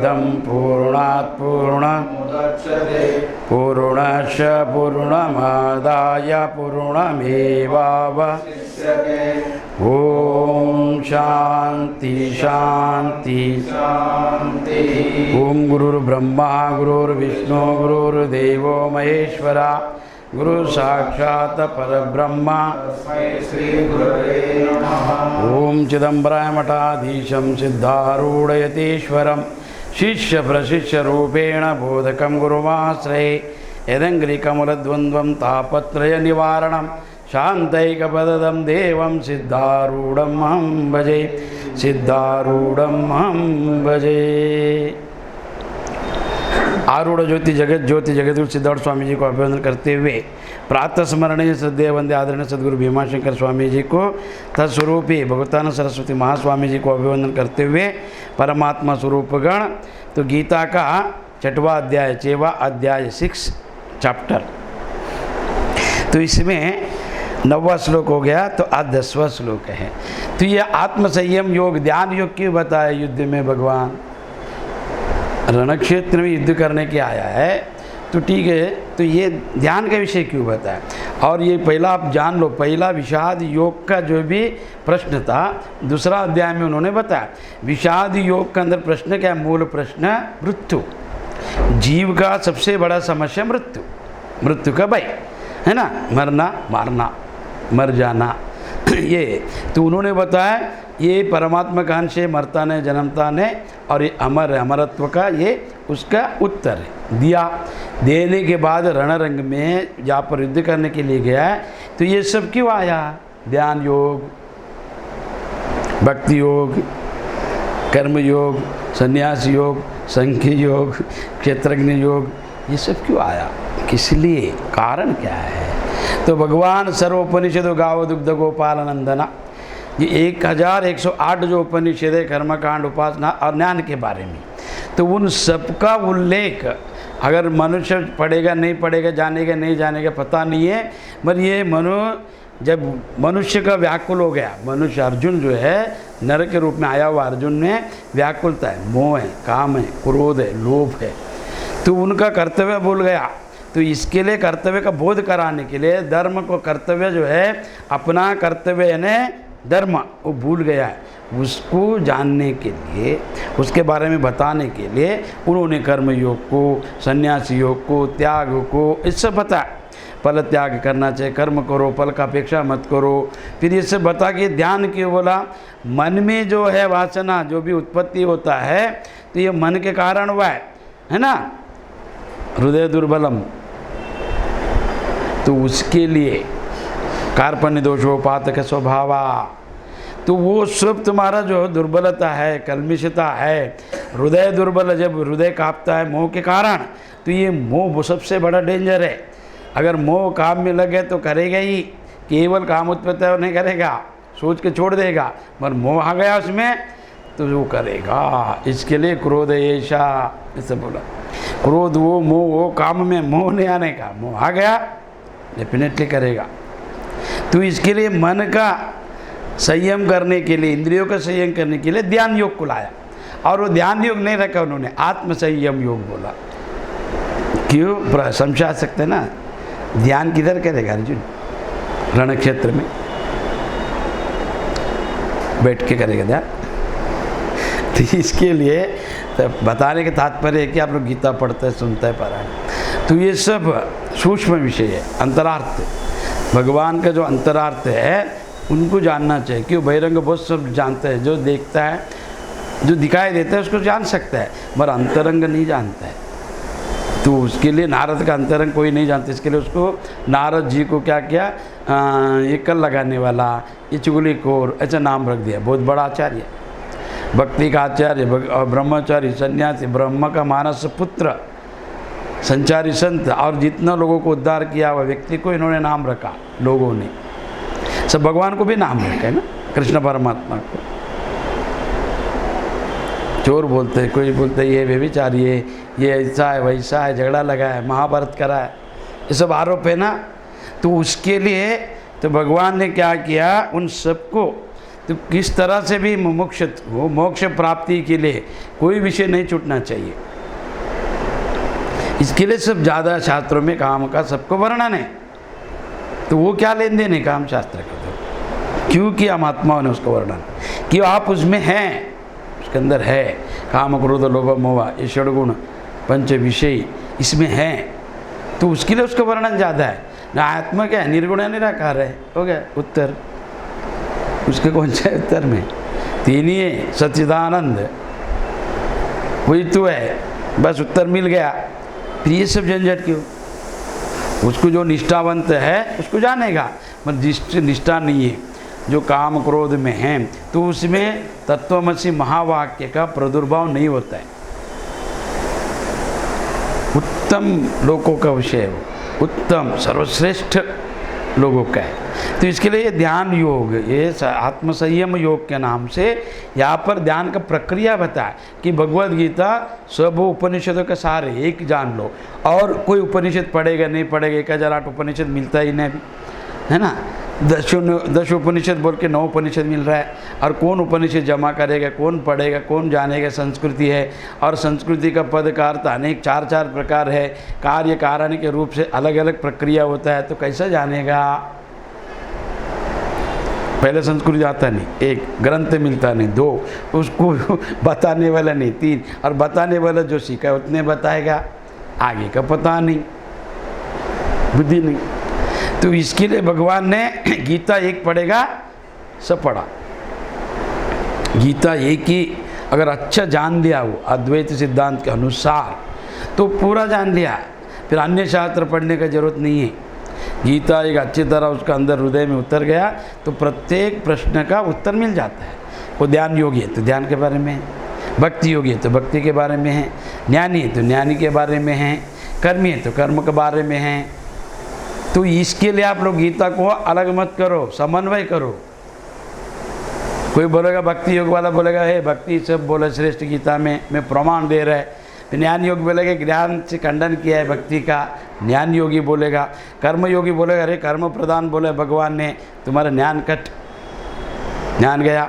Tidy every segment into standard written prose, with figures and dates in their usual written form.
पूर्णमदं पूर्णात् पूर्णमुदच्यते पूर्णस्य पूर्णमादाय पूर्णमेवावशिष्यते। ओम शांति शांति शांति। ओम गुरुर्ब्रह्मा गुरुर्विष्णु गुरुर्देवो महेश्वरा गुरु साक्षात् परब्रह्म तस्मै श्री गुरवे नमः। ओम चिदंबराय मठाधीशं सिद्धारूढयतीश्वरं शिष्य प्रशिष्य रूपेण बोधकं गुरुमाश्रये यदङ्घ्रिकमलद्वन्द्वं तापत्रय निवारणं शान्तैकपदं देवं सिद्धारूढं अहं भजे सिद्धारूढं अहं भजे। आरूढ़ ज्योति जगतगुरु सिद्धार्थ स्वामी जी को अभिवंदन करते हुए प्रातः स्मरणीय श्रद्धेय वंदे आदरणीय सदगुरु भीमाशंकर स्वामी जी को तत्स्वरूपी भगवतानंद सरस्वती महास्वामी जी को अभिवंदन करते हुए परमात्मा स्वरूपगण। तो गीता का 6वां अध्याय 6वां अध्याय 6 चैप्टर। तो इसमें 9वां श्लोक हो गया, तो आज 10वां श्लोक है। तो ये आत्मसंयम योग ध्यान योग क्यों बताया युद्ध में भगवान? रणक्षेत्र में युद्ध करने के आया है तो ठीक है, तो ये ध्यान का विषय क्यों बताया? और ये पहला आप जान लो, पहला विषाद योग का जो भी प्रश्न था दूसरा अध्याय में उन्होंने बताया। विषाद योग के अंदर प्रश्न क्या? मूल प्रश्न मृत्यु। जीव का सबसे बड़ा समस्या मृत्यु, मृत्यु का भय है ना, मरना मारना मर जाना ये। तो उन्होंने बताया ये परमात्मा का अंश है, मरता नहीं जन्मता नहीं, और ये अमर है, अमरत्व का ये उसका उत्तर है। दिया देने के बाद रणरंग में जहाँ पर युद्ध करने के लिए गया है, तो ये सब क्यों आया? ध्यान योग, भक्ति योग, कर्म योग, संन्यास योग, संख्य योग, क्षेत्रज्ञ योग, ये सब क्यों आया? किस लिए? कारण क्या है? तो भगवान सर्वोपनिषद गाव दुग्ध गोपाल नंदना, ये 1108 जो उपनिषद है कर्मकांड उपासना और ज्ञान के बारे में, तो उन सबका उल्लेख अगर मनुष्य पढ़ेगा नहीं पढ़ेगा, जानेगा नहीं जानेगा पता नहीं है, पर ये जब मनुष्य का व्याकुल हो गया, मनुष्य अर्जुन जो है नर के रूप में आया हुआ अर्जुन में व्याकुलता है, मोह है, काम है, क्रोध है, लोभ है, तो उनका कर्तव्य भूल गया। तो इसके लिए कर्तव्य का बोध कराने के लिए धर्म को कर्तव्य जो है अपना कर्तव्य यानी धर्म वो भूल गया है, उसको जानने के लिए उसके बारे में बताने के लिए उन्होंने कर्म योग को, संन्यास योग को, त्याग को इससे बताया। फल त्याग करना चाहिए, कर्म करो, फल का अपेक्षा मत करो। फिर ये सब बता के ध्यान क्यों बोला? मन में जो है वासना जो भी उत्पत्ति होता है तो ये मन के कारण हुआ है ना, हृदय दुर्बलम। तो उसके लिए कार्पण्य दोषोपातक स्वभावा, तो वो सब तुम्हारा जो दुर्बलता है, कलमिशता है, हृदय दुर्बल, जब हृदय कांपता है मोह के कारण, तो ये मोह वो सबसे बड़ा डेंजर है। अगर मोह काम में लगे तो करेगा ही, केवल काम उत्पत्ति नहीं करेगा, सोच के छोड़ देगा, पर मोह आ गया उसमें तो वो करेगा। इसके लिए क्रोध ऐसा ऐसे बोला, क्रोध वो मोह वो काम में मोह नहीं आने का, मोह आ गया डेफिनेटली करेगा। तो इसके लिए मन का संयम करने के लिए, इंद्रियों का संयम करने के लिए ध्यान योग को लाया, और वो ध्यान योग नहीं रखा उन्होंने, आत्म संयम योग बोला। क्यों? समझा सकते ना, ध्यान किधर करेगा अर्जुन? रण क्षेत्र में बैठ के करेगा ध्यान। तो इसके लिए तो बताने के तात्पर्य है कि आप लोग गीता पढ़ते हैं, सुनते हैं, पारायण, तो ये सब सूक्ष्म विषय है, अंतरार्थ। भगवान का जो अंतरार्थ है उनको जानना चाहिए। क्यों? बहिरंग बहुत सब जानते हैं, जो देखता है जो दिखाई देता है उसको जान सकता है, मगर अंतरंग नहीं जानता है। तो उसके लिए नारद का अंतरंग कोई नहीं जानता, इसके लिए उसको नारद जी को क्या किया, ये कल लगाने वाला, ये चुगलीखोर ऐसा नाम रख दिया। बहुत बड़ा आचार्य, भक्ति का आचार्य, ब्रह्मचारी, सन्यासी, ब्रह्म का मानस पुत्र, संचारी संत, और जितना लोगों को उद्धार किया हुआ व्यक्ति को इन्होंने नाम रखा लोगों ने। सब भगवान को भी नाम रखा है ना, कृष्ण परमात्मा को। चोर बोलते हैं, कोई बोलते हैं ये व्यभिचारी है, ये ऐसा है वैसा है, झगड़ा लगा है, महाभारत करा है, ये सब आरोप है ना। तो उसके लिए तो भगवान ने क्या किया, उन सबको तो किस तरह से भी मोक्ष प्राप्ति के लिए कोई विषय नहीं छूटना चाहिए। इसके लिए सब ज़्यादा शास्त्रों में काम का सबको वर्णन है। तो वो क्या लेन देन है काम शास्त्र का, तो क्यों किया महात्माओं ने उसका वर्णन कि आप उसमें हैं, उसके अंदर है काम क्रोध लोभ मोह ये षड्गुण पंच विषय इसमें हैं, तो उसके लिए उसका वर्णन ज़्यादा है। ना आत्मा क्या है, निर्गुण है निराकार है, हो गया उत्तर। उसके कौन सा उत्तर में तीन ही है, सच्चिदानंद वही तो है, बस उत्तर मिल गया। फिर ये सब झंझट क्यों? उसको जो निष्ठावंत है उसको जानेगा, मगर जिस निष्ठा नहीं है, जो काम क्रोध में है, तो उसमें तत्वमसि महावाक्य का प्रादुर्भाव नहीं होता है। उत्तम लोगों का विषय है, उत्तम सर्वश्रेष्ठ लोगों का है। तो इसके लिए ये ध्यान योग, ये आत्मसंयम योग के नाम से यहाँ पर ध्यान का प्रक्रिया बताया कि भगवद गीता सब उपनिषदों के सारे एक जान लो, और कोई उपनिषद पढ़ेगा नहीं पढ़ेगा, 1008 उपनिषद मिलता ही नहीं, है ना। 10 उपनिषद बोल के 9 उपनिषद मिल रहा है, और कौन उपनिषद जमा करेगा, कौन पढ़ेगा, कौन जानेगा। संस्कृति है, और संस्कृति का पद का अर्थ अनेक 4 प्रकार है, कार्य कारण के रूप से अलग अलग प्रक्रिया होता है, तो कैसा जानेगा। पहले संस्कृति आता नहीं, 1 ग्रंथ मिलता नहीं, 2 उसको बताने वाला नहीं, 3 और बताने वाला जो सीखा है उतने बताएगा, आगे का पता नहीं, बुद्धि नहीं। तो इसके लिए भगवान ने गीता 1 पढ़ेगा सब पढ़ा। गीता 1 ही अगर अच्छा जान लिया वो अद्वैत सिद्धांत के अनुसार तो पूरा जान लिया, फिर अन्य शास्त्र पढ़ने का जरूरत नहीं है। गीता एक अच्छी तरह उसका अंदर हृदय में उतर गया तो प्रत्येक प्रश्न का उत्तर मिल जाता है। वो ध्यान योगी है तो ध्यान के बारे में है, भक्ति योगी है तो भक्ति के बारे में है, ज्ञानी है तो ज्ञानी के बारे में है, कर्मी है तो कर्म के बारे में है। तो इसके लिए आप लोग गीता को अलग मत करो, समन्वय करो। कोई बोलेगा भक्ति योग वाला बोलेगा हे भक्ति सब बोले श्रेष्ठ गीता में, मैं प्रमाण दे रहा है। ज्ञान योग बोलेगा ज्ञान से खंडन किया है भक्ति का, ज्ञान योगी बोलेगा। कर्म योगी बोलेगा अरे कर्म प्रदान बोले भगवान ने, तुम्हारा ज्ञान कट, ज्ञान गया।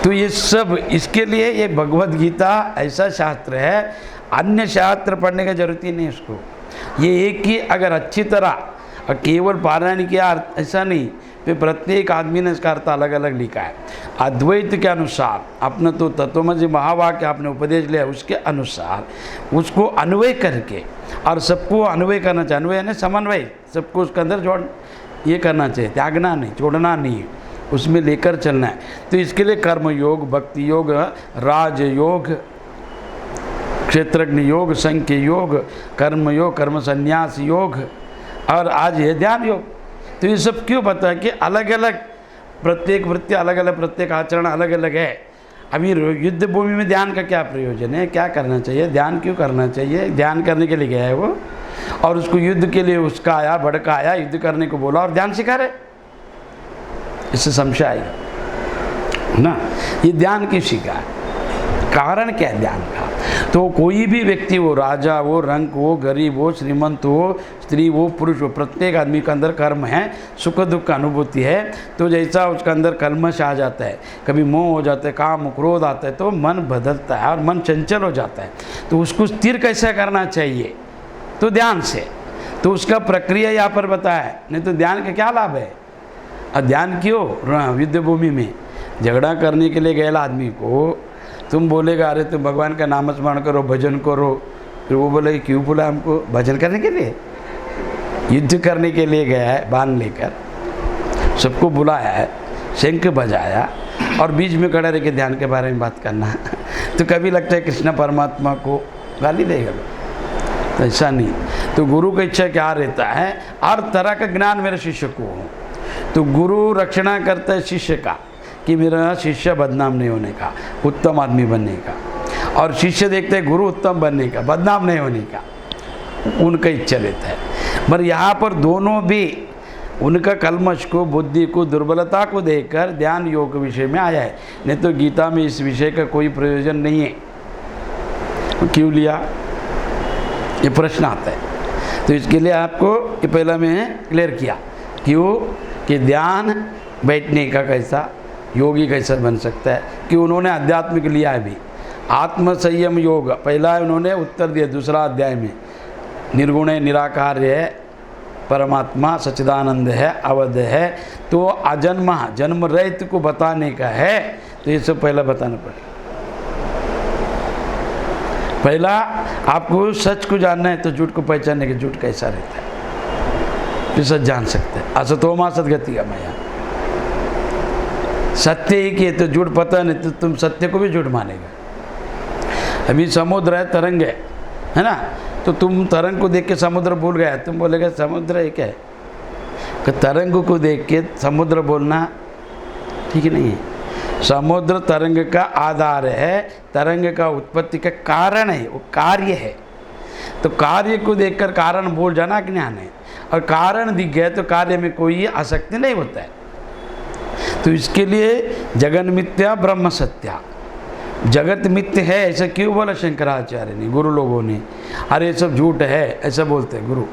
तो ये सब इसके लिए ये भगवद गीता ऐसा शास्त्र है, अन्य शास्त्र पढ़ने का जरूरत ही नहीं उसको। ये एक ही अगर अच्छी तरह और केवल पारायण किया ऐसा नहीं, फिर प्रत्येक आदमी ने इसका अर्थ अलग अलग लिखा है। अद्वैत के अनुसार अपना तो तत्वमसि महावाक्य आपने उपदेश लिया, उसके अनुसार उसको अन्वय करके और सबको अन्वय करना चाहिए। अन्वय यानी समन्वय, सबको उसके अंदर जोड़ ये करना चाहिए, त्यागना नहीं, छोड़ना नहीं है, उसमें लेकर चलना है। तो इसके लिए कर्म योग, भक्ति योग, राज योग, क्षेत्रज्ञ योग, संख्य योग, कर्म योग, कर्म संन्यास योग, और आज ये ध्यान योग। तो ये सब क्यों पता है कि अलग अलग प्रत्येक वृत्ति अलग अलग, प्रत्येक आचरण अलग अलग है। अभी युद्ध भूमि में ध्यान का क्या प्रयोजन है, क्या करना चाहिए, ध्यान क्यों करना चाहिए? ध्यान करने के लिए गया है वो, और उसको युद्ध के लिए उसका आया, भड़का आया, युद्ध करने को बोला और ध्यान सिखा रहे। इससे संशय आएगा ना, ये ध्यान क्यों सीखा, कारण क्या है ध्यान का? तो कोई भी व्यक्ति हो, राजा हो, रंक हो, गरीब हो, श्रीमंत हो, स्त्री हो, पुरुष हो, प्रत्येक आदमी के अंदर कर्म है, सुख दुख का अनुभूति है। तो जैसा उसके अंदर कल्मश आ जाता है, कभी मोह हो जाता है, काम क्रोध आता है, तो मन बदलता है और मन चंचल हो जाता है। तो उसको स्थिर कैसे करना चाहिए? तो ध्यान से। तो उसका प्रक्रिया यहाँ पर बताया है, नहीं तो ध्यान का क्या लाभ है? ध्यान क्यों? युद्ध भूमि में झगड़ा करने के लिए गया आदमी को तुम बोलेगा अरे तुम भगवान का नाम स्मरण करो, भजन करो, फिर वो बोले क्यों बोला हमको? भजन करने के लिए, युद्ध करने के लिए गया है, बाण लेकर सबको बुलाया है, शंख बजाया और बीच में खड़ा रह के ध्यान के बारे में बात करना तो कभी लगता है कृष्ण परमात्मा को गाली देगा, तो ऐसा नहीं। तो गुरु की इच्छा क्या रहता है? हर तरह का ज्ञान मेरे शिष्य को हो। तो गुरु रक्षणा करता है शिष्य का कि मेरा शिष्य बदनाम नहीं होने का, उत्तम आदमी बनने का, और शिष्य देखते हैं गुरु उत्तम बनने का, बदनाम नहीं होने का, उनका इच्छा रहता है। पर यहाँ पर दोनों भी उनका कलमश को, बुद्धि को, दुर्बलता को देखकर ध्यान योग के विषय में आया है। नहीं तो गीता में इस विषय का कोई प्रयोजन नहीं है। क्यों लिया, ये प्रश्न आता है। तो इसके लिए आपको ये पहला मैंने क्लियर किया, क्यों कि ध्यान बैठने का कैसा, योगी कैसे बन सकता है कि उन्होंने आध्यात्मिक लिया है भी। आत्म संयम योग पहला उन्होंने उत्तर दिया दूसरा अध्याय में, निर्गुण है, निराकार है, परमात्मा सच्चिदानंद है, अवध है, तो अजन्मा जन्म रहित को बताने का है। तो ये सब पहला बताना पड़ेगा। पहला आपको सच को जानना है तो झूठ को पहचानने के, झूठ कैसा रहता है तो सच जान सकते हैं। असतोमा सदगति का मैं सत्य ही कि तो झूठ पता नहीं तो तुम सत्य को भी झूठ मानेगा। अभी समुद्र है, तरंग है ना, तो तुम तरंग को देख के समुद्र भूल गया, तुम बोलेगा समुद्र एक है। कि तरंग को देख के समुद्र बोलना ठीक नहीं है। समुद्र तरंग का आधार है, तरंग का उत्पत्ति का कारण है, वो कार्य है। तो कार्य को देखकर कारण भूल जाना ज्ञान है, और कारण दिख गए तो कार्य में कोई आसक्ति नहीं होता है। तो इसके लिए जगन मिथ्या ब्रह्म सत्या, जगत मिथ्य है ऐसा क्यों बोला शंकराचार्य ने, गुरु लोगों ने। अरे ये सब झूठ है ऐसा बोलते हैं गुरु।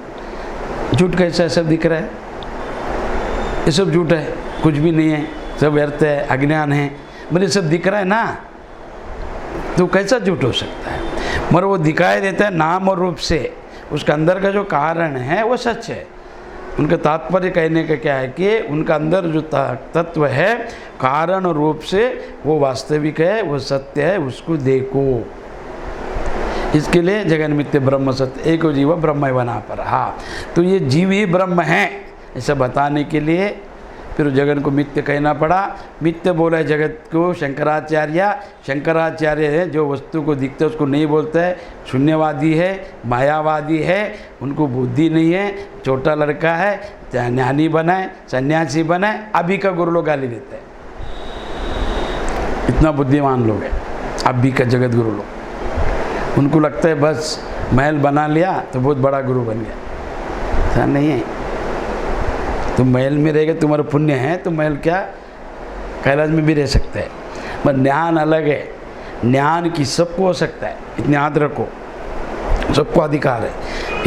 झूठ कैसा सब दिख रहा है, ये सब झूठ है, कुछ भी नहीं है, सब व्यर्थ है, अज्ञान है, मेरे सब दिख रहा है ना, तो कैसा झूठ हो सकता है। मगर वो दिखाई देता है नाम और रूप से, उसका अंदर का जो कारण है वो सच है। उनका तात्पर्य कहने का क्या है कि उनका अंदर जो तत्व है कारण रूप से वो वास्तविक है, वो सत्य है, उसको देखो। इसके लिए जगन मिथ्य ब्रह्म सत्य एको जीव ब्रह्म बना पर। हाँ, तो ये जीव ही ब्रह्म है ऐसा बताने के लिए फिर जगन को मिथ्य कहना पड़ा। मिथ्य बोला है जगत को शंकराचार्य। शंकराचार्य है जो वस्तु को दिखता है उसको नहीं बोलता है, शून्यवादी है, मायावादी है, उनको बुद्धि नहीं है, छोटा लड़का है, ज्ञानी बनाए, सन्यासी बनाए, अभी का गुरु लोग गाली देते हैं। इतना बुद्धिमान लोग हैं अभी का जगत गुरु लोग। उनको लगता है बस महल बना लिया तो बहुत बड़ा गुरु बन गया। ऐसा नहीं है। तुम महल में रहेगा, तुम्हारा पुण्य है तो महल क्या कैलाश में भी रह सकते हैं। पर ज्ञान अलग है, ज्ञान की सबको हो सकता है, इतने याद रखो, सबको अधिकार है।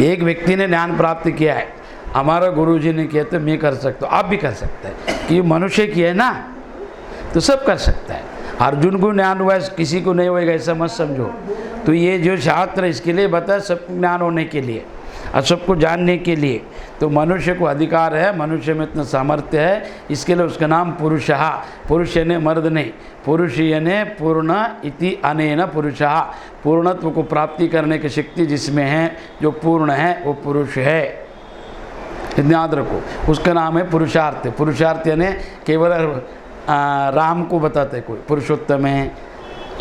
एक व्यक्ति ने ज्ञान प्राप्त किया है, हमारा गुरुजी ने किया तो मैं कर सकता हूँ, आप भी कर सकते हैं। कि मनुष्य की है ना तो सब कर सकता है। अर्जुन को ज्ञान हुआ है, किसी को नहीं होएगा ऐसा मत समझो। तो ये जो शास्त्र इसके लिए बताया सबको ज्ञान होने के लिए और सबको जानने के लिए। तो मनुष्य को अधिकार है, मनुष्य में इतना सामर्थ्य है, इसके लिए उसका नाम पुरुषः। पुरुष यानी मर्द नहीं, पुरुष यानी पूर्ण इति अनेन पुरुषः। पूर्णत्व को प्राप्ति करने की शक्ति जिसमें है, जो पूर्ण है वो पुरुष है, याद रखो। उसका नाम है पुरुषार्थ। पुरुषार्थ यानी केवल राम को बताते हैं, कोई पुरुषोत्तम है,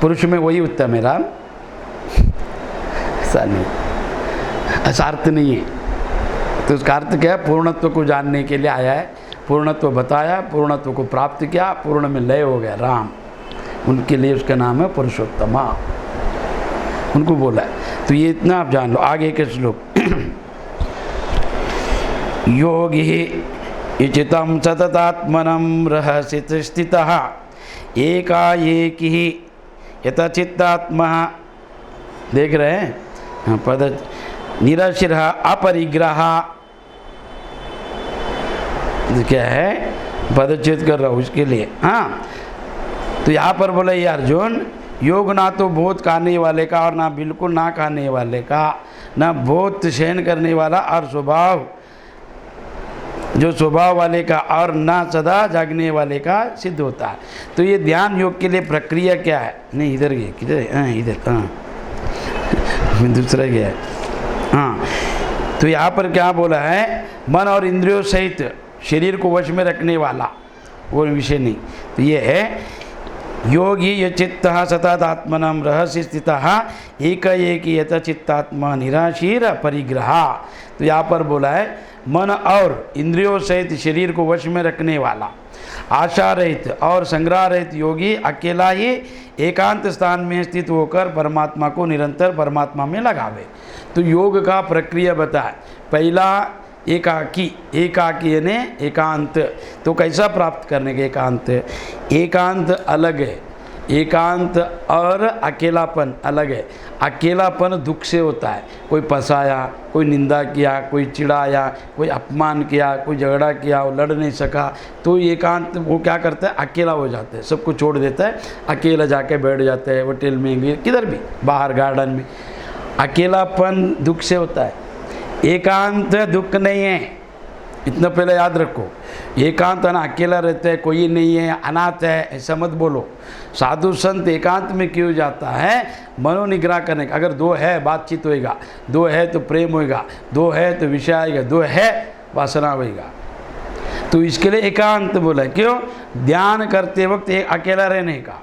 पुरुष में वही उत्तम है राम, ऐसा नहीं, ऐसा अर्थ नहीं है। तो उसका अर्थ क्या है, पूर्णत्व को जानने के लिए आया है, पूर्णत्व बताया, पूर्णत्व को प्राप्त किया, पूर्ण में लय हो गया राम, उनके लिए उसका नाम है पुरुषोत्तमा, उनको बोला है। तो ये इतना आप जान लो। आगे के श्लोक योगी इचितं सततात्मनं रहसि स्थितः एकाएकी यतचित्तात्मा। देख रहे हैं हाँ, पद निरशिर अपरिग्रह क्या है, पदच्छेद कर रहा हूँ उसके लिए। हाँ, तो यहाँ पर बोला ये अर्जुन, योग ना तो बहुत खाने वाले का और ना बिल्कुल ना खाने वाले का, ना बहुत शयन करने वाला और स्वभाव जो स्वभाव वाले का, और ना सदा जागने वाले का सिद्ध होता है। तो ये ध्यान योग के लिए प्रक्रिया क्या है, नहीं इधर गए किधर, हाँ इधर, हाँ दूसरा गया है। हाँ, तो यहाँ पर क्या बोला है, मन और इंद्रियों सहित शरीर को वश में रखने वाला, वो विषय नहीं। तो ये है योगी ये चित्तः सतत आत्मनं रहस्य स्थितः एकाएकी यत चित्तात्मा निराशीर परिग्रह। तो यहाँ पर बोला है मन और इंद्रियों सहित शरीर को वश में रखने वाला, आशा रहित और संग्रह रहित योगी अकेला ही एकांत स्थान में स्थित होकर परमात्मा को निरंतर परमात्मा में लगावे। तो योग का प्रक्रिया बताए। पहला एकाकी, एकाकी यानी एकांत। तो कैसा प्राप्त करने के एकांत, एकांत अलग है, एकांत और अकेलापन अलग है। अकेलापन दुख से होता है। कोई फंसाया, कोई निंदा किया, कोई चिढ़ाया, कोई अपमान किया, कोई झगड़ा किया, वो लड़ नहीं सका, तो एकांत वो क्या करता है, अकेला हो जाता है, सबको छोड़ देता है, अकेला जाके बैठ जाता है होटल में, किधर भी, बाहर गार्डन में। अकेलापन दुख से होता है, एकांत दुख नहीं है, इतना पहले याद रखो। एकांत है ना, अकेला रहता है, कोई नहीं है, अनाथ है, ऐसा मत बोलो। साधु संत एकांत में क्यों जाता है, मनोनिग्रह करने का। अगर दो है बातचीत होएगा, दो है तो प्रेम होएगा, दो है तो विषय आएगा, दो है वासना होएगा। तो इसके लिए एकांत बोला है। क्यों? ध्यान करते वक्त एक अकेला रहने का,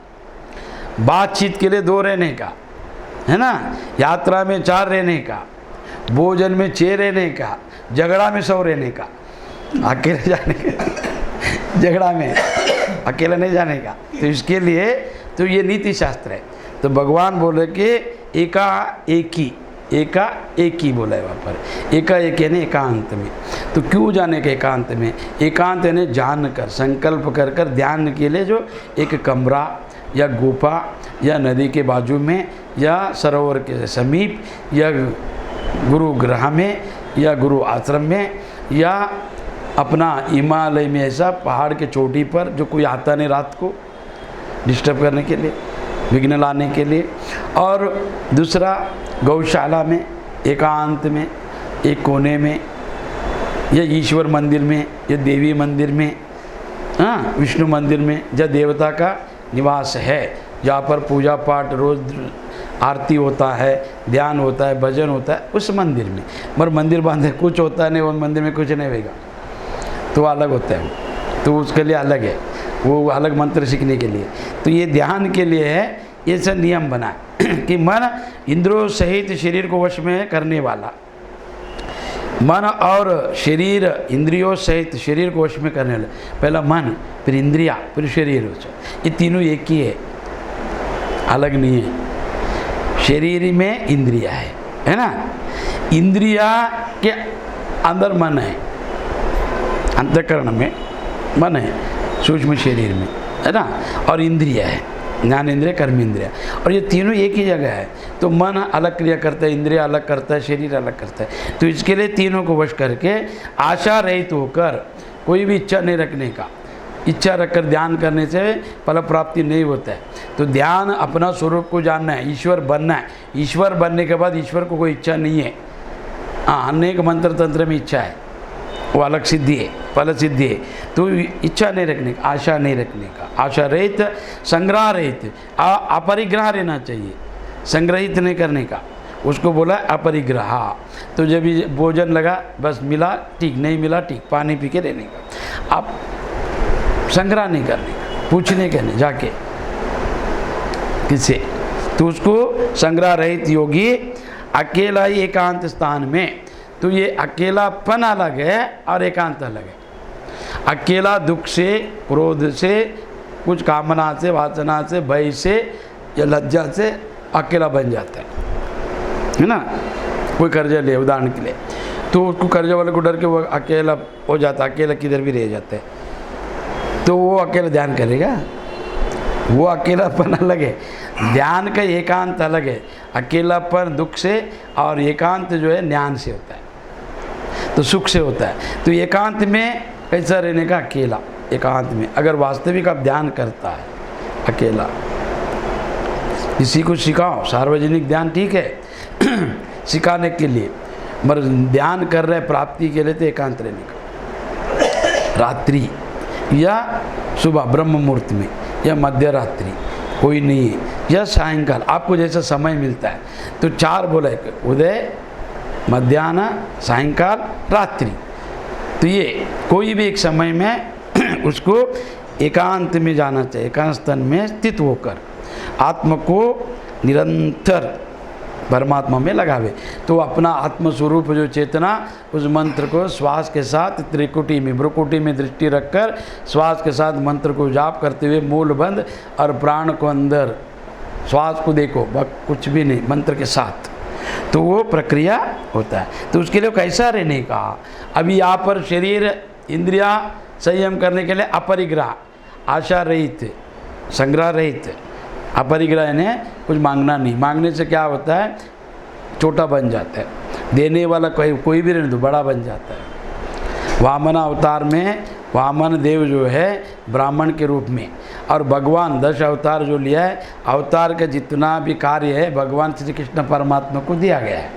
बातचीत के लिए दो रहने का, है ना, यात्रा में 4 रहने का, भोजन में 6 रहने का, झगड़ा में 100 रहने का, अकेले जाने का झगड़ा में अकेला नहीं जाने का। तो इसके लिए तो ये नीति शास्त्र है। तो भगवान बोले कि एका एक ही बोला है वहाँ पर, एका एक यानी एकांत में। तो क्यों जाने के एकांत में? एकांत यानी जान कर, संकल्प कर कर ध्यान के लिए जो एक कमरा या गुफा या नदी के बाजू में या सरोवर के समीप या गुरु ग्रह में या गुरु आश्रम में या अपना हिमालय में ऐसा पहाड़ के चोटी पर, जो कोई आता नहीं रात को डिस्टर्ब करने के लिए, विघ्न लाने के लिए। और दूसरा गौशाला में, एकांत में, एक कोने में, या ईश्वर मंदिर में या देवी मंदिर में, हाँ विष्णु मंदिर में, जहाँ देवता का निवास है, जहाँ पर पूजा पाठ रोज आरती होता है, ध्यान होता है, भजन होता है, उस मंदिर में। मगर मंदिर बांधे कुछ होता नहीं, उन मंदिर में कुछ नहीं होगा, तो अलग होता है, तो उसके लिए अलग है, वो अलग मंत्र सीखने के लिए। तो ये ध्यान के लिए है, ये सब नियम बना कि मन इंद्रियों सहित शरीर को वश में करने वाला, मन और शरीर इंद्रियों सहित शरीर को वश में करने वाला। पहला मन, फिर इंद्रिया, फिर शरीर, ये तीनों एक ही है, अलग नहीं है। शरीर में इंद्रिया है ना, इंद्रिया के अंदर मन है, अंतःकरण में मन है, सूक्ष्म शरीर में, है ना, और इंद्रिया है, ज्ञान इंद्रिय, कर्म इंद्रिय, और ये तीनों एक ही जगह है। तो मन अलग क्रिया करता है, इंद्रिय अलग करता है, शरीर अलग करता है। तो इसके लिए तीनों को वश करके आशा रहित होकर, कोई भी इच्छा नहीं रखने का, इच्छा रखकर ध्यान करने से फल प्राप्ति नहीं होता है। तो ध्यान अपना स्वरूप को जानना है, ईश्वर बनना है। ईश्वर बनने के बाद ईश्वर को कोई इच्छा नहीं है। हाँ, अनेक मंत्र तंत्र में इच्छा है, वो अलग सिद्धि है, फल सिद्धि है। तो इच्छा नहीं रखने का, आशा नहीं रखने का, आशा रहित, संग्रह रहित, अपरिग्रह रहना चाहिए, संग्रहित नहीं करने का, उसको बोला अपरिग्रह। तो जब भोजन लगा बस मिला ठीक, नहीं मिला ठीक, पानी पी के रहने का, आप संग्रह नहीं करने का, पूछने के नहीं जाके किससे, तो उसको संग्रह रहित योगी अकेला ही एकांत स्थान में। तो ये अकेलापन अलग है और एकांत अलग है। अकेला दुख से, क्रोध से, कुछ कामना से, वासना से, भय से या लज्जा से अकेला बन जाता है ना। कोई कर्जा ले उदाहरण के लिए, तो उसको कर्जा वाले को डर के वो अकेला हो जाता है, अकेला किधर भी रह जाता है, तो वो अकेला ध्यान करेगा, वो अकेलापन अलग है, ध्यान का एकांत अलग है। अकेलापन दुख से और एकांत जो है ज्ञान से होता है, तो सुख से होता है। तो एकांत में कैसा रहने का, अकेला एकांत में। अगर वास्तविक आप ध्यान करता है अकेला, किसी को सिखाओ, सार्वजनिक ध्यान ठीक है सिखाने के लिए, मगर ध्यान कर रहे प्राप्ति के लिए तो एकांत रहने का, रात्रि या सुबह ब्रह्म मुहूर्त में या मध्य रात्रि, कोई नहीं है, या सायंकाल, आपको जैसा समय मिलता है। तो 4 बोला है, उदय, मध्याह्न, सायंकाल, रात्रि। तो ये कोई भी एक समय में उसको एकांत में जाना चाहिए, एकांत स्थान में स्थित होकर आत्मा को निरंतर परमात्मा में लगावे। तो अपना आत्मस्वरूप जो चेतना, उस मंत्र को श्वास के साथ त्रिकुटी में, भ्रुकुटी में दृष्टि रखकर श्वास के साथ मंत्र को जाप करते हुए मूल बंद और प्राण को अंदर, श्वास को देखो, कुछ भी नहीं, मंत्र के साथ, तो वो प्रक्रिया होता है। तो उसके लिए कैसा रहने का, अभी यहाँ पर शरीर इंद्रिया संयम करने के लिए अपरिग्रह, आशा रहित, संग्रह रहित, अपरिग्रह ने कुछ मांगना नहीं, मांगने से क्या होता है, छोटा बन जाता है, देने वाला कोई भी रहने दो बड़ा बन जाता है। वामन अवतार में वामन देव जो है ब्राह्मण के रूप में, और भगवान 10 अवतार जो लिया है, अवतार का जितना भी कार्य है भगवान श्री कृष्ण परमात्मा को दिया गया है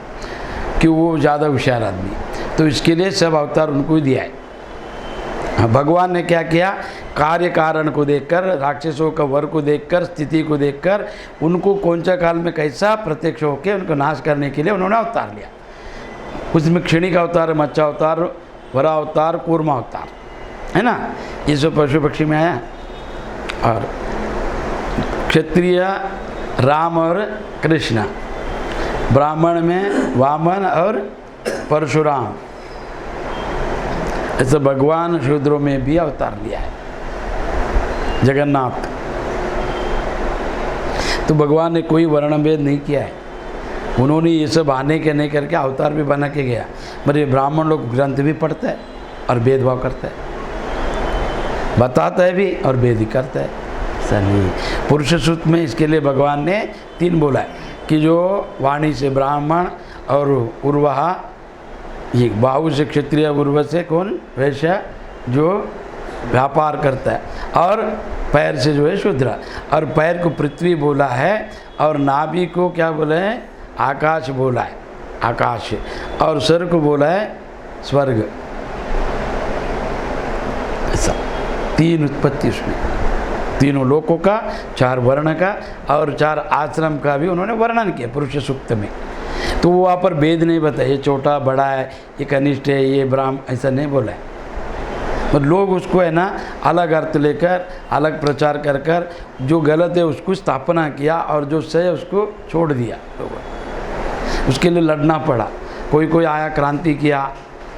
कि वो ज़्यादा होशियार आदमी, तो इसके लिए सब अवतार उनको ही दिया है। भगवान ने क्या किया, कार्य कारण को देखकर, राक्षसों का वर को देखकर, स्थिति को देखकर, उनको कौन सा काल में कैसा प्रत्यक्ष होकर उनको नाश करने के लिए उन्होंने अवतार लिया। उसमें क्षणिक अवतार, मच्छा अवतार, वरा अवतार, कूर्मा अवतार, है ना, ये सब पशु पक्षी में आया। और क्षत्रिय राम और कृष्ण, ब्राह्मण में वामन और परशुराम, ऐसे भगवान शूद्रों में भी अवतार लिया है, जगन्नाथ। तो भगवान ने कोई वर्णभेद नहीं किया है, उन्होंने ये सब आने के नहीं करके अवतार भी बना के गया। मेरे ब्राह्मण लोग ग्रंथ भी पढ़ते हैं और भेदभाव करते हैं, बताता है भी और भेद ही करता है। सही पुरुष सूत्र में इसके लिए भगवान ने 3 बोला है कि जो वाणी से ब्राह्मण, और उर्वहा ये बाहु से क्षत्रिय, उर्व से कौन, वैश्य जो व्यापार करता है, और पैर से जो है शूद्र, और पैर को पृथ्वी बोला है, और नाभि को क्या बोला है, आकाश बोला है, आकाश, और सर को बोला है स्वर्ग। ऐसा 3 उत्पत्ति उसमें, तीनों लोकों का, 4 वर्ण का और 4 आश्रम का भी उन्होंने वर्णन किया पुरुष सूक्त में। तो वहाँ पर भेद नहीं बताया, ये छोटा बड़ा है, ये कनिष्ठ है, ये ब्राह्मण, ऐसा नहीं बोला है। तो लोग उसको है ना अलग अर्थ लेकर, अलग प्रचार कर कर, जो गलत है उसको स्थापना किया और जो सही है उसको छोड़ दिया लोगों। उसके लिए लड़ना पड़ा, कोई आया क्रांति किया,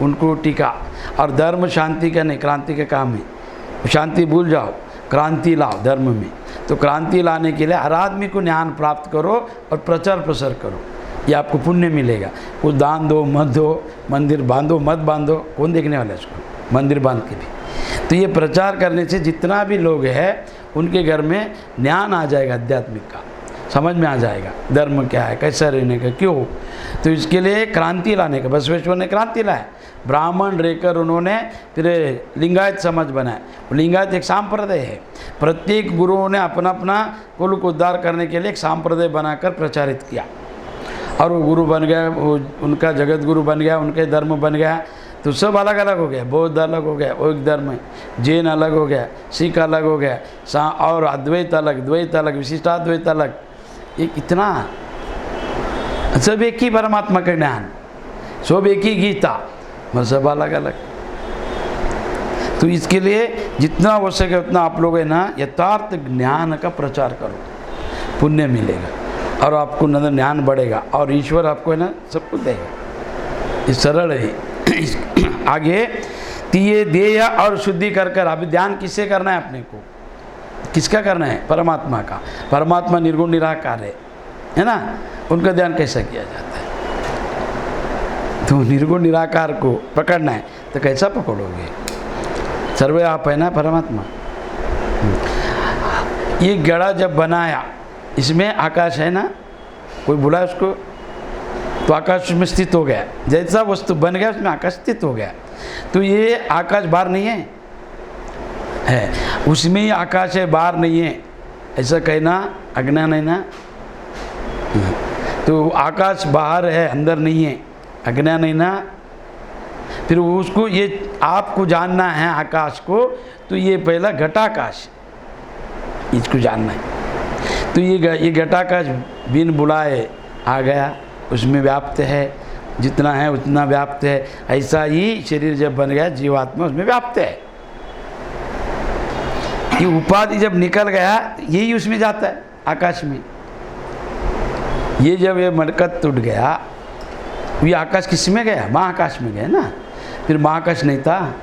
उनको टीका। और धर्म शांति का नहीं, क्रांति का काम है। शांति भूल जाओ, क्रांति लाओ धर्म में। तो क्रांति लाने के लिए हर आदमी को ज्ञान प्राप्त करो और प्रचार प्रसार करो, ये आपको पुण्य मिलेगा। कुछ दान दो मत दो, मंदिर बांधो मत बांधो, कौन देखने वाला है इसको, मंदिर बांध के भी। तो ये प्रचार करने से जितना भी लोग हैं उनके घर में ज्ञान आ जाएगा, आध्यात्मिक का समझ में आ जाएगा, धर्म क्या है, कैसा रहने का, क्यों। तो इसके लिए क्रांति लाने का बसवेश्वर ने क्रांति लाया। ब्राह्मण रहकर उन्होंने फिर लिंगायत समाज बनाया। लिंगायत एक सांप्रदाय है, प्रत्येक गुरुओं ने अपना अपना कुल को उद्धार करने के लिए एक सांप्रदाय बनाकर प्रचारित किया, और वो गुरु बन गया, वो उनका जगत गुरु बन गया, उनके धर्म बन गया। तो सब अलग अलग हो गया, बौद्ध अलग हो गया, वो एक धर्म है, जैन अलग हो गया, सिख अलग हो गया, और अद्वैत अलग, द्वैत अलग, विशिष्टाद्वैत अलग, एक इतना सब एक ही परमात्मा का ज्ञान, सब एक ही गीता, मगर सब अलग अलग। तो इसके लिए जितना हो सके उतना आप लोग है ना यथार्थ ज्ञान का प्रचार करो, पुण्य मिलेगा और आपको न ज्ञान बढ़ेगा और ईश्वर आपको है ना सब कुछ देगा। ये सरल है। आगे ये देय और शुद्धि कर कर, अभी ध्यान किससे करना है, अपने को किसका करना है, परमात्मा का। परमात्मा निर्गुण निराकार है ना, उनका ध्यान कैसा किया जाता है। तो निर्गुण निराकार को पकड़ना है तो कैसा पकड़ोगे, सर्वे आप है ना परमात्मा। ये गड़ा जब बनाया, इसमें आकाश है ना, कोई बोला उसको, तो आकाश में स्थित हो गया, जैसा वस्तु बन गया उसमें आकाश स्थित हो गया। तो ये आकाश बाहर नहीं है, उसमें ही आकाश है, बाहर नहीं है, ऐसा कहना अज्ञान है ना। तो आकाश बाहर है, अंदर नहीं है, अज्ञान है ना। फिर उसको ये आपको जानना है आकाश को, तो ये पहला घटाकाश, इसको जानना है। तो ये घटाकाश बिन बुलाए आ गया, उसमें व्याप्त है, जितना है उतना व्याप्त है। ऐसा ही शरीर जब बन गया जीवात्मा उसमें व्याप्त है। ये उपाधि जब निकल गया यही उसमें जाता है, आकाश में। ये जब ये मरकत टूट गया, ये आकाश किस में गया, महाकाश में गया ना। फिर महाकाश नहीं था,